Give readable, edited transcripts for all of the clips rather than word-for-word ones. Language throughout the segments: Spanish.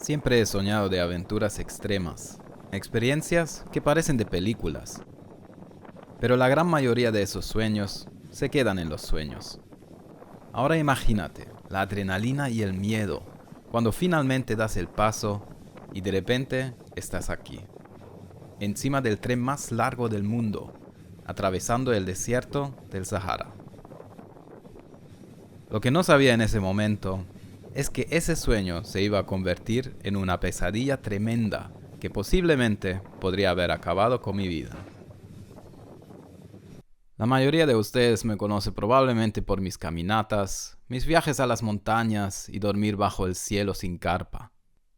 Siempre he soñado de aventuras extremas, experiencias que parecen de películas. Pero la gran mayoría de esos sueños se quedan en los sueños. Ahora imagínate la adrenalina y el miedo cuando finalmente das el paso y de repente estás aquí, encima del tren más largo del mundo, atravesando el desierto del Sahara. Lo que no sabía en ese momento es que ese sueño se iba a convertir en una pesadilla tremenda que posiblemente podría haber acabado con mi vida. La mayoría de ustedes me conoce probablemente por mis caminatas, mis viajes a las montañas y dormir bajo el cielo sin carpa.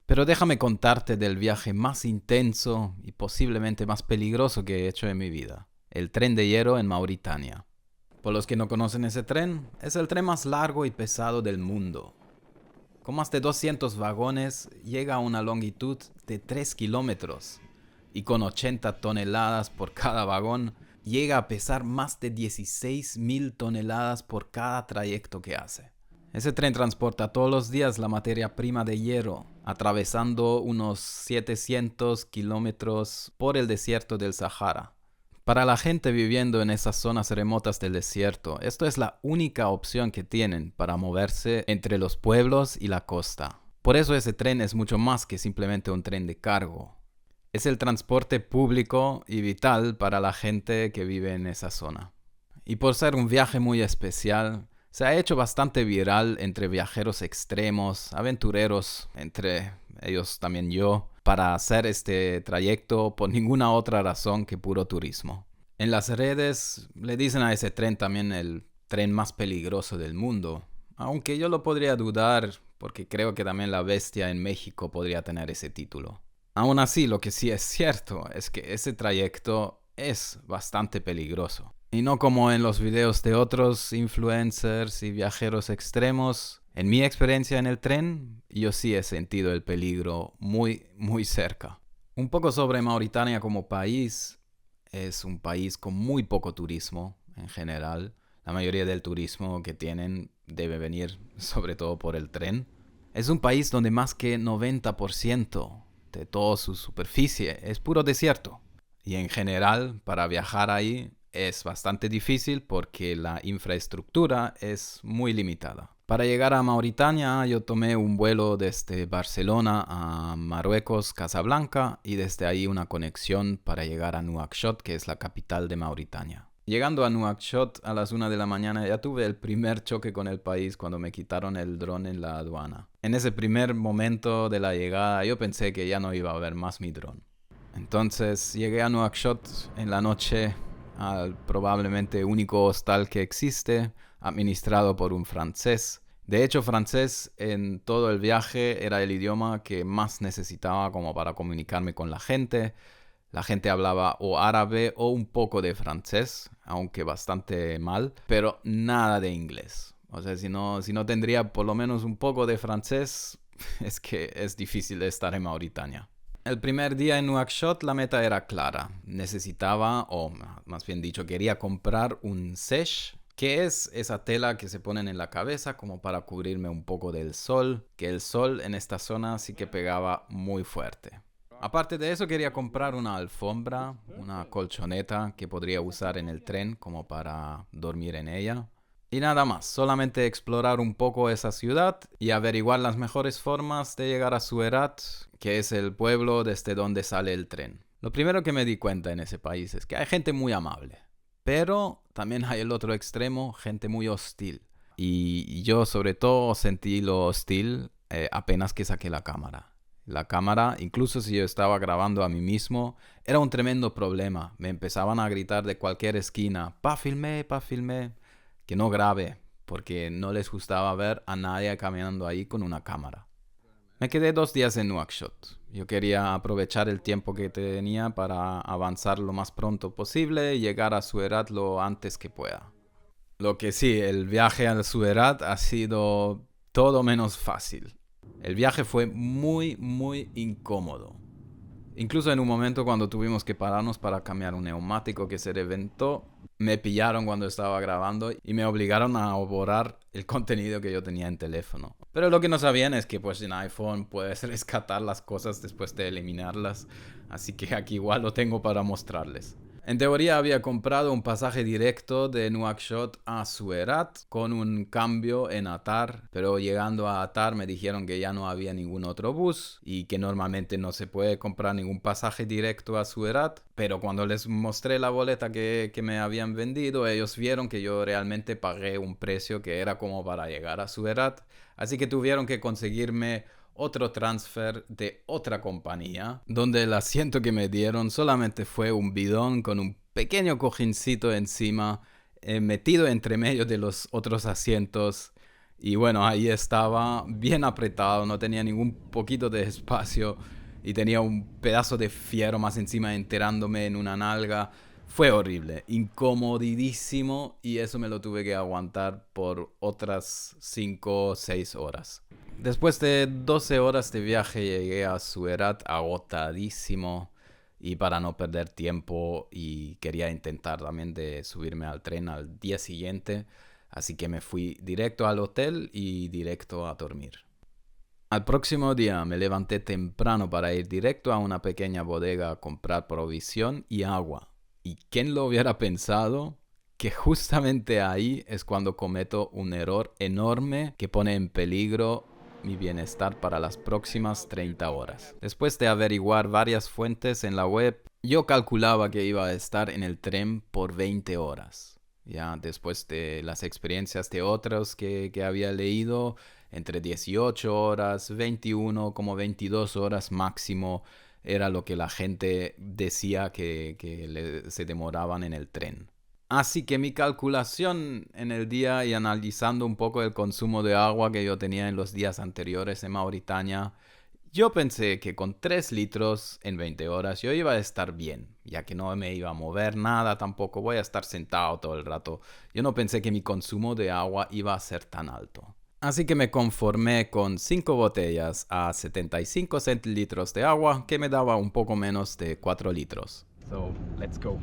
Pero déjame contarte del viaje más intenso y posiblemente más peligroso que he hecho en mi vida, el tren de hierro en Mauritania. Por los que no conocen ese tren, es el tren más largo y pesado del mundo. Con más de 200 vagones, llega a una longitud de 3 kilómetros y con 80 toneladas por cada vagón, llega a pesar más de 16.000 toneladas por cada trayecto que hace. Ese tren transporta todos los días la materia prima de hierro, atravesando unos 700 kilómetros por el desierto del Sahara. Para la gente viviendo en esas zonas remotas del desierto, esto es la única opción que tienen para moverse entre los pueblos y la costa. Por eso ese tren es mucho más que simplemente un tren de cargo. Es el transporte público y vital para la gente que vive en esa zona. Y por ser un viaje muy especial, se ha hecho bastante viral entre viajeros extremos, aventureros, entre ellos también yo, para hacer este trayecto por ninguna otra razón que puro turismo. En las redes le dicen a ese tren también el tren más peligroso del mundo, aunque yo lo podría dudar porque creo que también La Bestia en México podría tener ese título. Aún así, lo que sí es cierto es que ese trayecto es bastante peligroso. Y no como en los videos de otros influencers y viajeros extremos. En mi experiencia en el tren, yo sí he sentido el peligro muy cerca. Un poco sobre Mauritania como país. Es un país con muy poco turismo en general. La mayoría del turismo que tienen debe venir sobre todo por el tren. Es un país donde más que 90% de toda su superficie es puro desierto. Y en general, para viajar ahí es bastante difícil porque la infraestructura es muy limitada. Para llegar a Mauritania, yo tomé un vuelo desde Barcelona a Marruecos, Casablanca, y desde ahí una conexión para llegar a Nuakchot, que es la capital de Mauritania. Llegando a Nuakchot a las 1 de la mañana ya tuve el primer choque con el país cuando me quitaron el dron en la aduana. En ese primer momento de la llegada yo pensé que ya no iba a ver más mi dron. Entonces llegué a Nuakchot en la noche al probablemente único hostal que existe, administrado por un francés. De hecho, francés en todo el viaje era el idioma que más necesitaba como para comunicarme con la gente. La gente hablaba o árabe o un poco de francés, aunque bastante mal, pero nada de inglés. O sea, si no tendría por lo menos un poco de francés, es que es difícil estar en Mauritania. El primer día en Nuakchot la meta era clara. Necesitaba, o más bien dicho, quería comprar un sesh, que es esa tela que se ponen en la cabeza como para cubrirme un poco del sol, que el sol en esta zona sí que pegaba muy fuerte. Aparte de eso quería comprar una alfombra, una colchoneta que podría usar en el tren como para dormir en ella. Y nada más, solamente explorar un poco esa ciudad y averiguar las mejores formas de llegar a Suerat, que es el pueblo desde donde sale el tren. Lo primero que me di cuenta en ese país es que hay gente muy amable, pero también hay el otro extremo, gente muy hostil. Y yo sobre todo sentí lo hostil apenas que saqué la cámara. La cámara, incluso si yo estaba grabando a mí mismo, era un tremendo problema. Me empezaban a gritar de cualquier esquina, pa' filmé, que no grabe, porque no les gustaba ver a nadie caminando ahí con una cámara. Me quedé 2 días en Nuakchot. Yo quería aprovechar el tiempo que tenía para avanzar lo más pronto posible y llegar a Suerat lo antes que pueda. Lo que sí, el viaje a Suerat ha sido todo menos fácil. El viaje fue muy incómodo. Incluso en un momento cuando tuvimos que pararnos para cambiar un neumático que se reventó, me pillaron cuando estaba grabando y me obligaron a borrar el contenido que yo tenía en teléfono. Pero lo que no sabían es que pues en iPhone puedes rescatar las cosas después de eliminarlas, así que aquí igual lo tengo para mostrarles. En teoría había comprado un pasaje directo de Nuakchot a Suerat con un cambio en Atar, pero llegando a Atar me dijeron que ya no había ningún otro bus y que normalmente no se puede comprar ningún pasaje directo a Suerat, pero cuando les mostré la boleta que me habían vendido, ellos vieron que yo realmente pagué un precio que era como para llegar a Suerat, así que tuvieron que conseguirme otro transfer de otra compañía, donde el asiento que me dieron solamente fue un bidón con un pequeño cojincito encima, metido entre medio de los otros asientos. Y bueno, ahí estaba bien apretado, no tenía ningún poquito de espacio y tenía un pedazo de fierro más encima enterándome en una nalga. Fue horrible, incomodísimo, y eso me lo tuve que aguantar por otras 5 o 6 horas. Después de 12 horas de viaje llegué a Suerat agotadísimo, y para no perder tiempo y quería intentar también de subirme al tren al día siguiente, así que me fui directo al hotel y directo a dormir. Al próximo día me levanté temprano para ir directo a una pequeña bodega a comprar provisión y agua. ¿Y quién lo hubiera pensado? Que justamente ahí es cuando cometo un error enorme que pone en peligro mi bienestar para las próximas 30 horas. Después de averiguar varias fuentes en la web, yo calculaba que iba a estar en el tren por 20 horas. Ya después de las experiencias de otros que había leído, entre 18 horas, 21, como 22 horas máximo, era lo que la gente decía que se demoraban en el tren. Así que mi calculación en el día y analizando un poco el consumo de agua que yo tenía en los días anteriores en Mauritania, yo pensé que con 3 litros en 20 horas yo iba a estar bien, ya que no me iba a mover nada, tampoco voy a estar sentado todo el rato. Yo no pensé que mi consumo de agua iba a ser tan alto. Así que me conformé con 5 botellas a 75 centilitros de agua, que me daba un poco menos de 4 litros. So, let's go.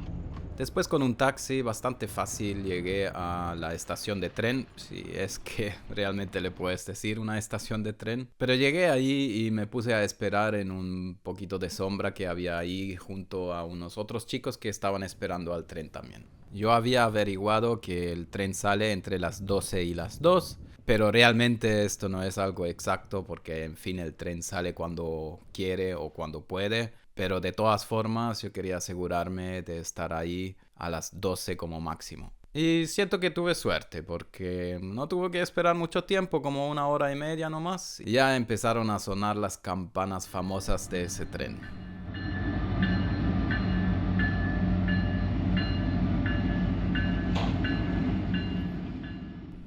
Después con un taxi bastante fácil llegué a la estación de tren, si es que realmente le puedes decir una estación de tren. Pero llegué ahí y me puse a esperar en un poquito de sombra que había ahí junto a unos otros chicos que estaban esperando al tren también. Yo había averiguado que el tren sale entre las 12 y las 2, pero realmente esto no es algo exacto porque en fin el tren sale cuando quiere o cuando puede. Pero de todas formas yo quería asegurarme de estar ahí a las 12 como máximo. Y siento que tuve suerte porque no tuve que esperar mucho tiempo, como 1 hora y media nomás. Y ya empezaron a sonar las campanas famosas de ese tren.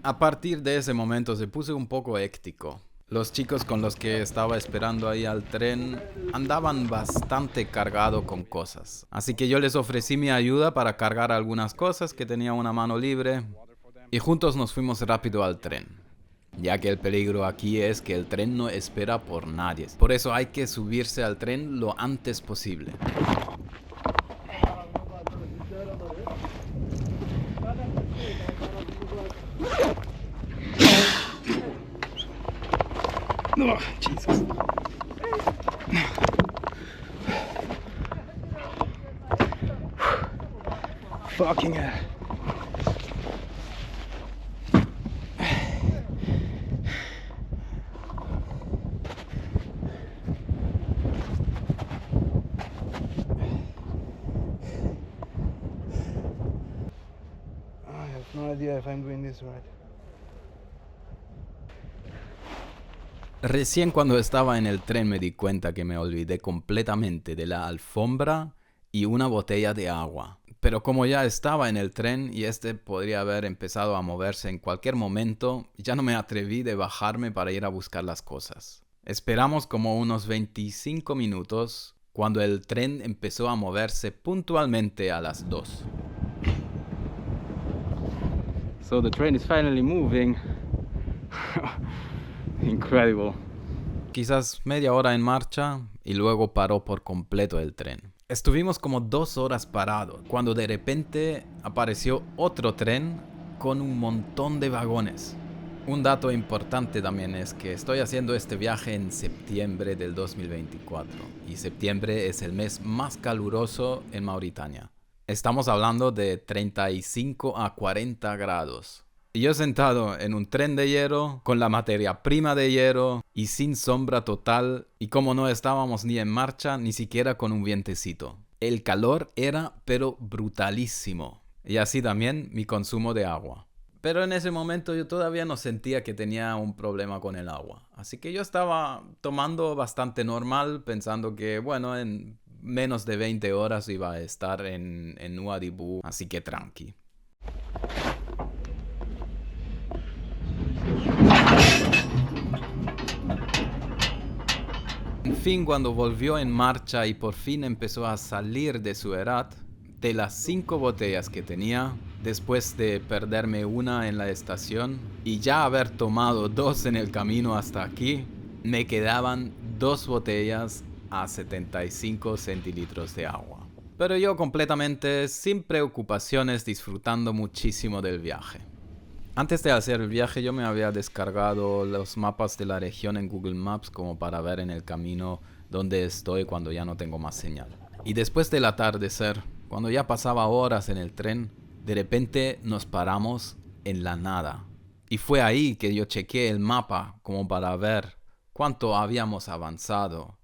A partir de ese momento se puso un poco héctico. Los chicos con los que estaba esperando ahí al tren andaban bastante cargados con cosas. Así que yo les ofrecí mi ayuda para cargar algunas cosas que tenía una mano libre y juntos nos fuimos rápido al tren. Ya que el peligro aquí es que el tren no espera por nadie. Por eso hay que subirse al tren lo antes posible. Oh, Jesus. Fucking hell. I have no idea if I'm doing this right. Recién cuando estaba en el tren me di cuenta que me olvidé completamente de la alfombra y una botella de agua. Pero como ya estaba en el tren y este podría haber empezado a moverse en cualquier momento, ya no me atreví de bajarme para ir a buscar las cosas. Esperamos como unos 25 minutos cuando el tren empezó a moverse puntualmente a las 2. So the train is finally moving. Incredible. quizás media hora en marcha y luego paró por completo el tren. Estuvimos como 2 horas parados cuando de repente apareció otro tren con un montón de vagones. Un dato importante también es que estoy haciendo este viaje en septiembre del 2024 y septiembre es el mes más caluroso en Mauritania. Estamos hablando de 35 a 40 grados. Y yo sentado en un tren de hierro, con la materia prima de hierro y sin sombra total, y como no estábamos ni en marcha, ni siquiera con un vientecito. El calor era pero brutalísimo. Y así también mi consumo de agua. Pero en ese momento yo todavía no sentía que tenía un problema con el agua. Así que yo estaba tomando bastante normal, pensando que, bueno, en menos de 20 horas iba a estar en Nouadhibou, así que tranqui. En fin, cuando volvió en marcha y por fin empezó a salir de su erat, de las 5 botellas que tenía, después de perderme una en la estación y ya haber tomado 2 en el camino hasta aquí, me quedaban 2 botellas a 75 centilitros de agua. Pero yo completamente sin preocupaciones, disfrutando muchísimo del viaje. Antes de hacer el viaje yo me había descargado los mapas de la región en Google Maps como para ver en el camino dónde estoy cuando ya no tengo más señal. Y después del atardecer, cuando ya pasaba horas en el tren, de repente nos paramos en la nada. Y fue ahí que yo chequeé el mapa como para ver cuánto habíamos avanzado.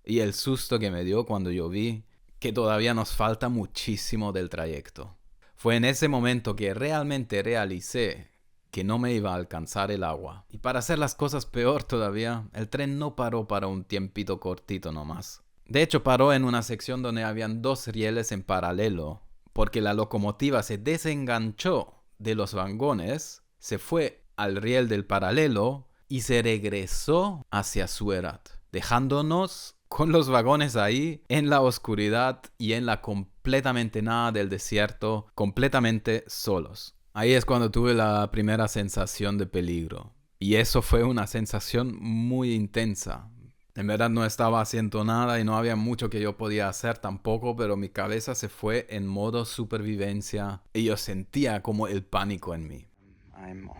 Y el susto que me dio cuando yo vi que todavía nos falta muchísimo del trayecto. Fue en ese momento que realmente realicé que no me iba a alcanzar el agua. Y para hacer las cosas peor todavía, el tren no paró para un tiempito cortito nomás. De hecho, paró en una sección donde habían 2 rieles en paralelo, porque la locomotiva se desenganchó de los vagones, se fue al riel del paralelo y se regresó hacia Suerat, dejándonos con los vagones ahí en la oscuridad y en la completamente nada del desierto, completamente solos. Ahí es cuando tuve la primera sensación de peligro. Y eso fue una sensación muy intensa. En verdad no estaba haciendo nada y no había mucho que yo podía hacer tampoco, pero mi cabeza se fue en modo supervivencia y yo sentía como el pánico en mí. I'm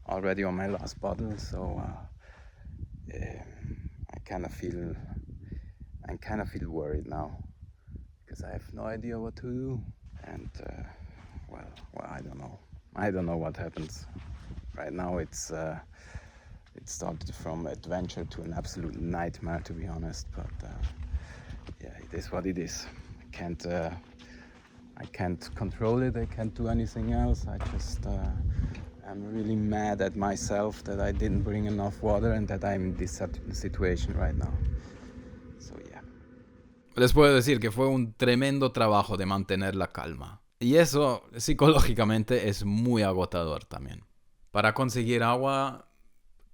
already on my last bottle, so I kind of feel worried now because I have no idea what to do, and well, I don't know what happens. Right now it started from adventure to an absolute nightmare, to be honest, but yeah, it is what it is. I can't control it, I can't do anything else. I'm really mad at myself that I didn't bring enough water and that I'm in this situation right now. So yeah. Les puedo decir que fue un tremendo trabajo de mantener la calma. Y eso psicológicamente es muy agotador también. Para conseguir agua,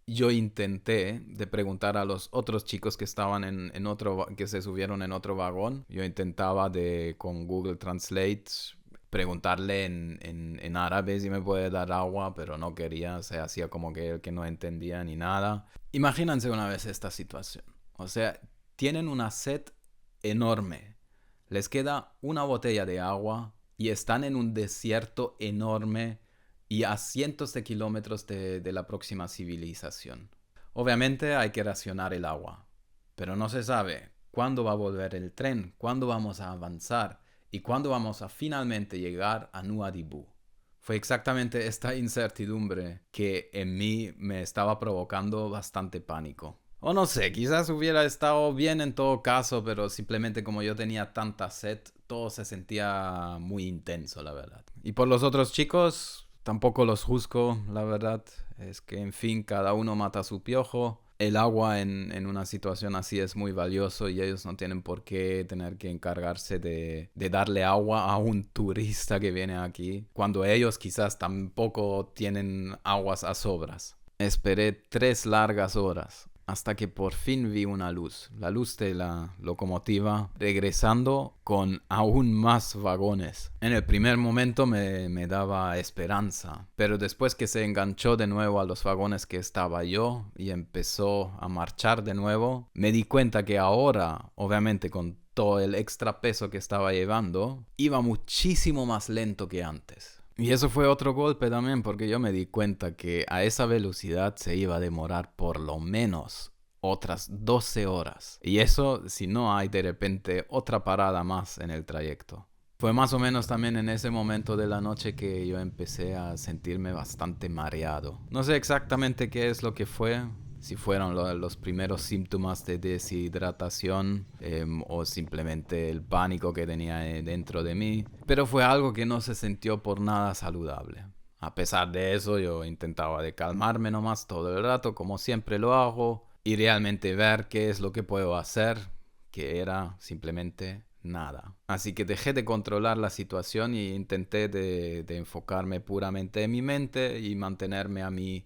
yo intenté de preguntar a los otros chicos que estaban que se subieron en otro vagón. Yo intentaba con Google Translate preguntarle en árabe si me puede dar agua, pero no quería, se hacía como que no entendía ni nada. Imagínense una vez esta situación. O sea, tienen una sed enorme. Les queda una botella de agua y están en un desierto enorme y a cientos de kilómetros de la próxima civilización. Obviamente hay que racionar el agua, pero no se sabe cuándo va a volver el tren, cuándo vamos a avanzar y cuándo vamos a finalmente llegar a Nouadhibou. Fue exactamente esta incertidumbre que en mí me estaba provocando bastante pánico. O no sé, quizás hubiera estado bien en todo caso, pero simplemente como yo tenía tanta sed, todo se sentía muy intenso, la verdad. Y por los otros chicos, tampoco los juzgo, la verdad. Es que, en fin, cada uno mata a su piojo. El agua en una situación así es muy valioso y ellos no tienen por qué tener que encargarse de darle agua a un turista que viene aquí, cuando ellos quizás tampoco tienen aguas a sobras. Esperé 3 largas horas hasta que por fin vi una luz, la luz de la locomotiva, regresando con aún más vagones. En el primer momento me daba esperanza, pero después que se enganchó de nuevo a los vagones que estaba yo y empezó a marchar de nuevo, me di cuenta que ahora, obviamente con todo el extra peso que estaba llevando, iba muchísimo más lento que antes. Y eso fue otro golpe también, porque yo me di cuenta que a esa velocidad se iba a demorar por lo menos otras 12 horas. Y eso si no hay de repente otra parada más en el trayecto. Fue más o menos también en ese momento de la noche que yo empecé a sentirme bastante mareado. No sé exactamente qué es lo que fue. Si fueron los primeros síntomas de deshidratación o simplemente el pánico que tenía dentro de mí. Pero fue algo que no se sintió por nada saludable. A pesar de eso, yo intentaba de calmarme nomás todo el rato, como siempre lo hago, y realmente ver qué es lo que puedo hacer, que era simplemente nada. Así que dejé de controlar la situación y intenté de enfocarme puramente en mi mente y mantenerme a mí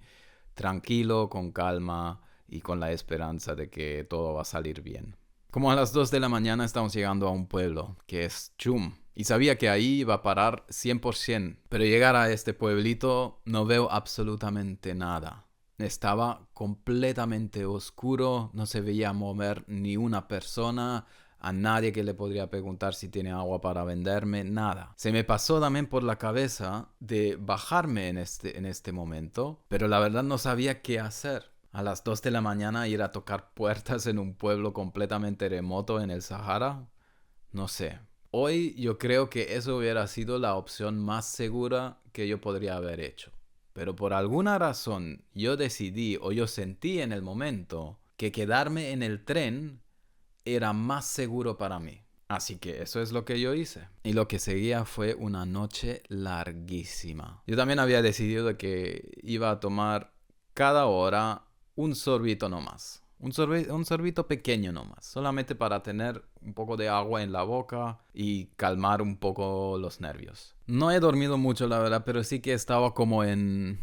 tranquilo, con calma y con la esperanza de que todo va a salir bien. Como a las 2 de la mañana estamos llegando a un pueblo, que es Chum. Y sabía que ahí iba a parar 100%. Pero llegar a este pueblito no veo absolutamente nada. Estaba completamente oscuro, no se veía mover ni una persona, a nadie que le podría preguntar si tiene agua para venderme, nada. Se me pasó también por la cabeza de bajarme en este momento, pero la verdad no sabía qué hacer. A las 2 de la mañana ir a tocar puertas en un pueblo completamente remoto en el Sahara, no sé. Hoy yo creo que eso hubiera sido la opción más segura que yo podría haber hecho. Pero por alguna razón yo decidí o yo sentí en el momento que quedarme en el tren era más seguro para mí. Así que eso es lo que yo hice. Y lo que seguía fue una noche larguísima. Yo también había decidido que iba a tomar cada hora un sorbito nomás. Un sorbito pequeño nomás. Solamente para tener un poco de agua en la boca y calmar un poco los nervios. No he dormido mucho, la verdad, pero sí que estaba como en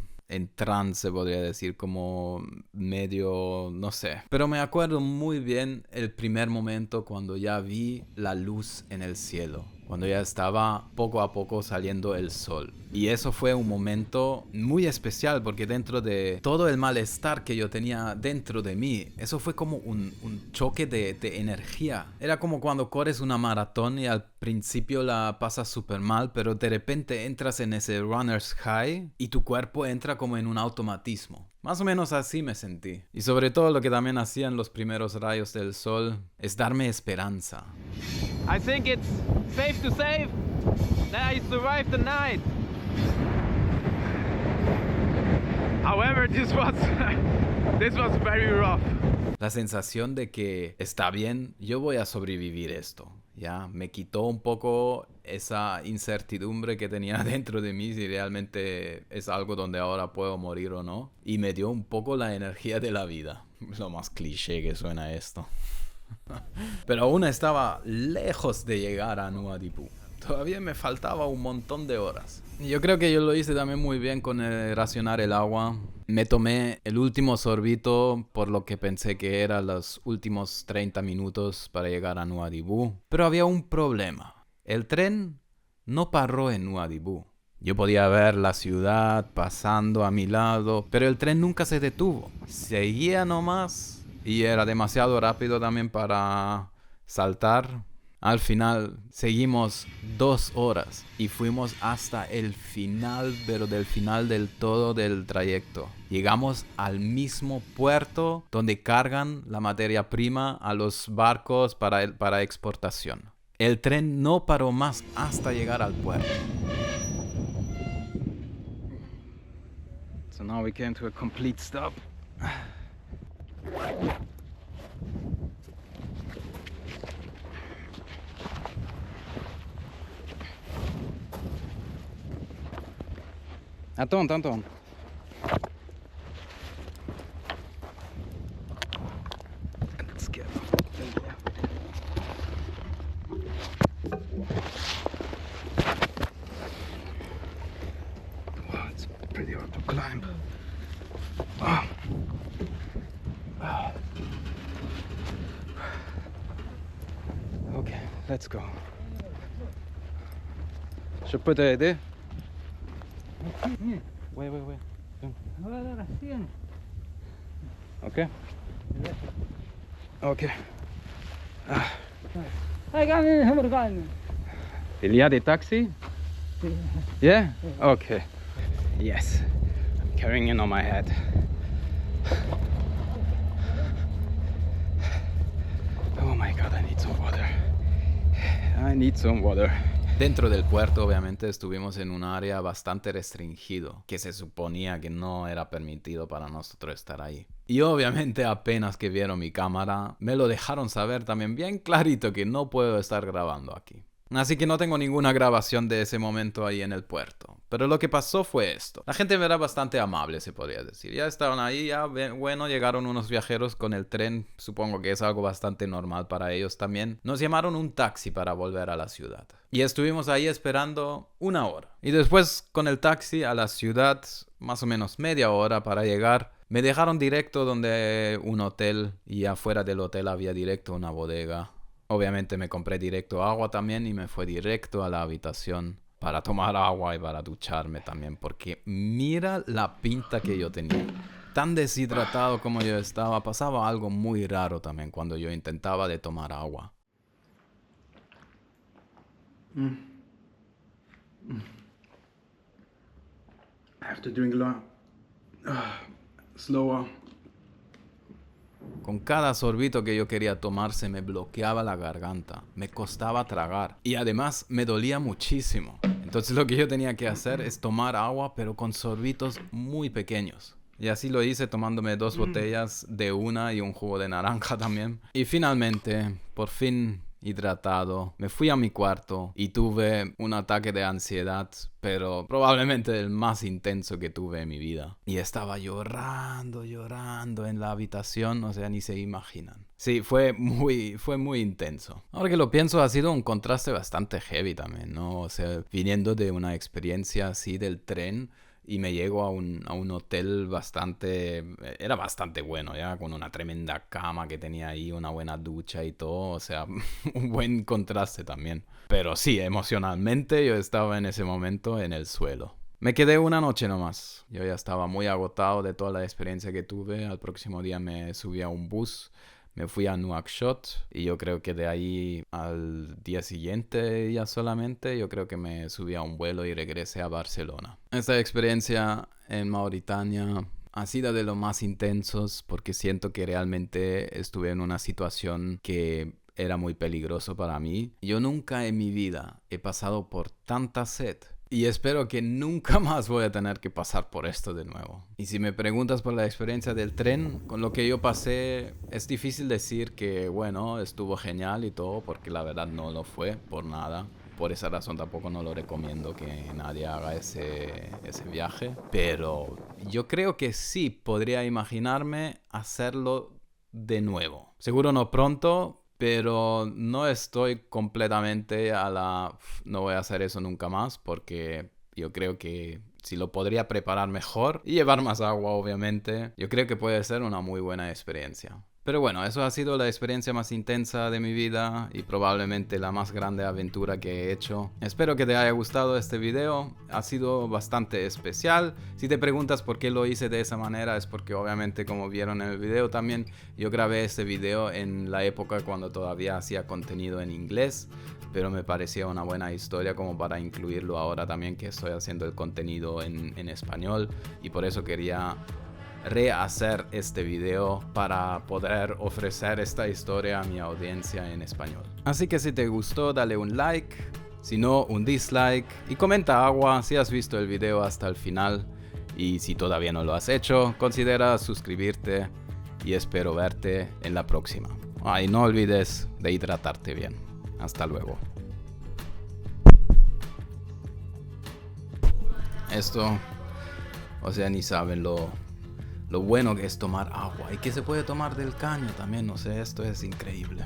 trance, podría decir, como medio, no sé. Pero me acuerdo muy bien el primer momento cuando ya vi la luz en el cielo, cuando ya estaba poco a poco saliendo el sol. Y eso fue un momento muy especial porque dentro de todo el malestar que yo tenía dentro de mí, eso fue como un choque de energía. Era como cuando corres una maratón y al principio la pasas súper mal, pero de repente entras en ese runner's high y tu cuerpo entra como en un automatismo. Más o menos así me sentí. Y sobre todo lo que también hacían los primeros rayos del sol es darme esperanza. I think it's safe to say that I survived the night. However, this was very rough. La sensación de que está bien, yo voy a sobrevivir esto. Ya me quitó un poco esa incertidumbre que tenía dentro de mí si realmente es algo donde ahora puedo morir o no. Y me dio un poco la energía de la vida. Lo más cliché que suena esto. Pero aún estaba lejos de llegar a Nuadhibu. Todavía me faltaba un montón de horas. Yo creo que yo lo hice también muy bien con racionar el agua. Me tomé el último sorbito por lo que pensé que eran los últimos 30 minutos para llegar a Nuadhibu. Pero había un problema. El tren no paró en Nuadhibu. Yo podía ver la ciudad pasando a mi lado, pero el tren nunca se detuvo. Seguía nomás y era demasiado rápido también para saltar. Al final seguimos 2 horas y fuimos hasta el final, pero del final del todo del trayecto. Llegamos al mismo puerto donde cargan la materia prima a los barcos para exportación. El tren no paró más hasta llegar al puerto. So now we came to a complete stop. Anton. Let's get in there. Wow, it's pretty hard to climb. let's go. Je peux t'aider? Wait. Okay. Okay. Il y a des taxis? Yeah? Okay. Yes. I'm carrying it on my head. Oh my god, I need some water. I need some water. Dentro del puerto, obviamente, estuvimos en un área bastante restringido, que se suponía que no era permitido para nosotros estar ahí. Y obviamente apenas que vieron mi cámara, me lo dejaron saber también bien clarito que no puedo estar grabando aquí. Así que no tengo ninguna grabación de ese momento ahí en el puerto. Pero lo que pasó fue esto. La gente era bastante amable, se podría decir. Ya estaban ahí, ya bueno, llegaron unos viajeros con el tren. Supongo que es algo bastante normal para ellos también. Nos llamaron un taxi para volver a la ciudad. Y estuvimos ahí esperando 1 hora. Y después con el taxi a la ciudad, más o menos media hora para llegar. Me dejaron directo donde un hotel y afuera del hotel había directo una bodega. Obviamente me compré directo agua también y me fui directo a la habitación para tomar agua y para ducharme también. Porque mira la pinta que yo tenía. Tan deshidratado como yo estaba, pasaba algo muy raro también cuando yo intentaba de tomar agua. I have to drink a lot. Slower. Con cada sorbito que yo quería tomar se me bloqueaba la garganta, me costaba tragar y además me dolía muchísimo. Entonces lo que yo tenía que hacer es tomar agua pero con sorbitos muy pequeños. Y así lo hice tomándome 2 botellas de una y un jugo de naranja también. Y finalmente, por fin hidratado, me fui a mi cuarto y tuve un ataque de ansiedad, pero probablemente el más intenso que tuve en mi vida. Y estaba llorando en la habitación, o sea, ni se imaginan. Sí, fue muy intenso. Ahora que lo pienso, ha sido un contraste bastante heavy también, ¿no? O sea, viniendo de una experiencia así del tren, y me llego a un hotel era bastante bueno, ya, con una tremenda cama que tenía ahí, una buena ducha y todo, o sea, un buen contraste también. Pero sí, emocionalmente yo estaba en ese momento en el suelo. Me quedé una noche nomás. Yo ya estaba muy agotado de toda la experiencia que tuve. Al próximo día me subí a un bus. Me fui a Nuakchot y yo creo que de ahí al día siguiente ya solamente, yo creo que me subí a un vuelo y regresé a Barcelona. Esta experiencia en Mauritania ha sido de los más intensos porque siento que realmente estuve en una situación que era muy peligroso para mí. Yo nunca en mi vida he pasado por tanta sed. Y espero que nunca más voy a tener que pasar por esto de nuevo. Y si me preguntas por la experiencia del tren, con lo que yo pasé, es difícil decir que, bueno, estuvo genial y todo, porque la verdad no lo fue por nada. Por esa razón tampoco no lo recomiendo que nadie haga ese viaje. Pero yo creo que sí podría imaginarme hacerlo de nuevo. Seguro no pronto, pero no estoy completamente no voy a hacer eso nunca más, porque yo creo que si lo podría preparar mejor y llevar más agua, obviamente, yo creo que puede ser una muy buena experiencia. Pero bueno, eso ha sido la experiencia más intensa de mi vida y probablemente la más grande aventura que he hecho. Espero que te haya gustado este video, ha sido bastante especial. Si te preguntas por qué lo hice de esa manera, es porque obviamente, como vieron en el video también, yo grabé este video en la época cuando todavía hacía contenido en inglés, pero me parecía una buena historia como para incluirlo ahora también que estoy haciendo el contenido en español, y por eso quería rehacer este video para poder ofrecer esta historia a mi audiencia en español. Así que si te gustó, dale un like, si no, un dislike, y comenta agua si has visto el video hasta el final, y si todavía no lo has hecho, considera suscribirte y espero verte en la próxima. Y no olvides de hidratarte bien. Hasta luego. Esto, o sea, ni saben lo bueno que es tomar agua y que se puede tomar del caño también, no sé, esto es increíble.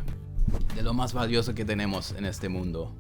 De lo más valioso que tenemos en este mundo.